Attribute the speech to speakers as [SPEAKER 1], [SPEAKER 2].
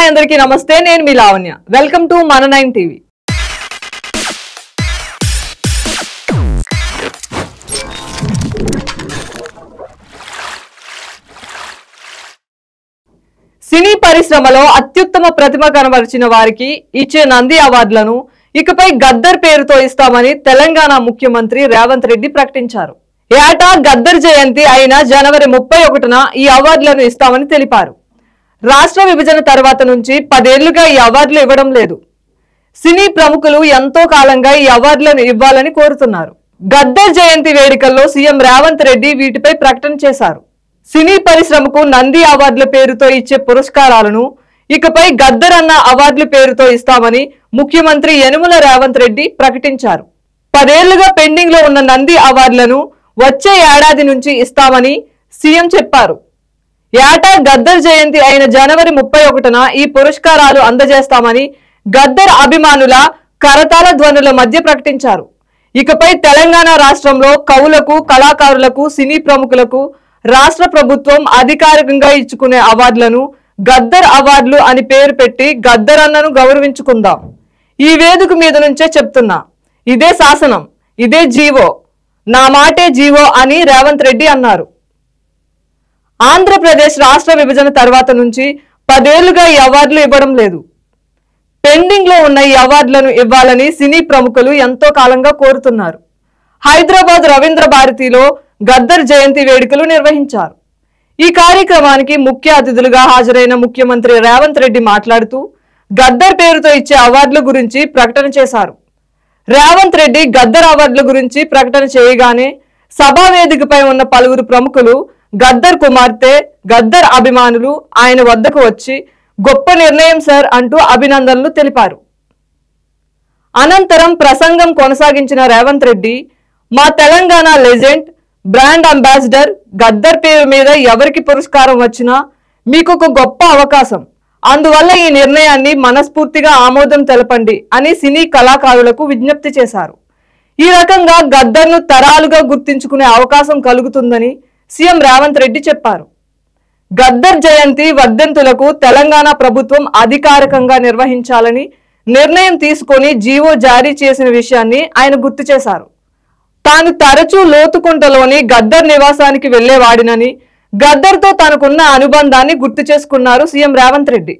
[SPEAKER 1] Hi అందరికీ నమస్తే, నేను మీ లావణ్య. వెల్కమ్ టు మన 9 టీవీ. సినీ పరిశ్రమలో అత్యుత్తమ ప్రతిభ కనబరిచిన వారికి ఇచ్చే నంది అవార్డులను ఇకపై గద్దర్ పేరుతో ఇస్తామని తెలంగాణ ముఖ్యమంత్రి రేవంత్ రెడ్డి ప్రకటించారు. ఏటా గద్దర్ జయంతి అయిన జనవరి 31న ఈ అవార్డులను ఇస్తామని తెలిపారు. రాష్ట్ర విభజన తర్వాత నుంచి 10 ఏళ్లుగా ఈ అవార్డులు ఇవ్వడం లేదు. సినీ ప్రముఖులు ఎంతో కాలంగా ఈ అవార్డులను ఇవ్వాలని కోరుతున్నారు. గద్దర్ జయంతి వేడుకల్లో సీఎం రేవంత్ రెడ్డి వీటిపై ప్రకటన చేశారు. సినీ పరిశ్రమకు నంది అవార్డుల పేరుతో ఇచ్చే పురస్కారాలను ఇకపై గద్దర్ అన్న అవార్డుల పేరుతో ఇస్తామని ముఖ్యమంత్రి యనుమల రేవంత్ రెడ్డి ప్రకటించారు. 10 ఏళ్లుగా పెండింగ్ లో ఉన్న నంది అవార్డులను వచ్చే ఏడాది నుంచి ఇస్తామని సీఎం చెప్పారు. ఏటా గద్దర్ జయంతి అయిన జనవరి 31న ఈ పురస్కారాలు అందజేస్తామని గద్దర్ అభిమానుల కరతాళ ధ్వనుల మధ్య ప్రకటించారు. ఇకపై తెలంగాణ రాష్ట్రంలో కవులకు, కళాకారులకు, సినీ ప్రముఖులకు రాష్ట్ర ప్రభుత్వం అధికారికంగా ఇచ్చుకునే అవార్డులను గద్దర్ అవార్డులు అని పేరు పెట్టి గద్దర్ అన్నను గౌరవించుకుందాం. ఈ వేదిక మీద నుంచే చెప్తున్నా, ఇదే శాసనం, ఇదే జీవో, నా మాటే జీవో అని రేవంత్ రెడ్డి అన్నారు. ఆంధ్రప్రదేశ్ రాష్ట్ర విభజన తర్వాత నుంచి 10 ఏళ్లుగా ఈ అవార్డులు ఇవ్వడం లేదు. పెండింగ్ లో ఉన్న ఈ అవార్డులను ఇవ్వాలని సినీ ప్రముఖులు ఎంతో కాలంగా కోరుతున్నారు. హైదరాబాద్ రవీంద్ర భారతిలో గద్దర్ జయంతి వేడుకలు నిర్వహించారు. ఈ కార్యక్రమానికి ముఖ్య అతిథులుగా హాజరైన ముఖ్యమంత్రి రేవంత్ రెడ్డి మాట్లాడుతూ గద్దర్ పేరుతో ఇచ్చే అవార్డుల గురించి ప్రకటన చేశారు. రేవంత్ రెడ్డి గద్దర్ అవార్డుల గురించి ప్రకటన చేయగానే సభా వేదికపై ఉన్న పలువురు ప్రముఖులు, గద్దర్ కుమార్తె, గద్దర్ అభిమానులు ఆయన వద్దకు వచ్చి గొప్ప నిర్ణయం సార్ అంటూ అభినందనలు తెలిపారు. అనంతరం ప్రసంగం కొనసాగించిన రేవంత్ రెడ్డి, మా Telangana legend, brand ambassador Gaddar పేరు మీద ఎవరికి పురస్కారం వచ్చినా మీకు ఒక గొప్ప అవకాశం, అందువల్ల ఈ నిర్ణయాన్ని మనస్ఫూర్తిగా ఆమోదం తెలపండి అని సినీ కళాకారులకు విజ్ఞప్తి చేశారు. ఈ రకంగా గద్దర్ను తరాలుగా గుర్తించుకునే అవకాశం కలుగుతుందని సీఎం రేవంత్ రెడ్డి చెప్పారు. గద్దర్ జయంతి వర్ధంతులకు తెలంగాణ ప్రభుత్వం అధికారికంగా నిర్వహించాలని నిర్ణయం తీసుకొని జీవో జారీ చేసిన విషయాన్ని ఆయన గుర్తు చేశారు. తాను తరచూ లోతుకుంటలోని గద్దర్ నివాసానికి వెళ్లేవాడినని, గద్దర్తో తనకున్న అనుబంధాన్ని గుర్తు చేసుకున్నారు సీఎం రేవంత్ రెడ్డి.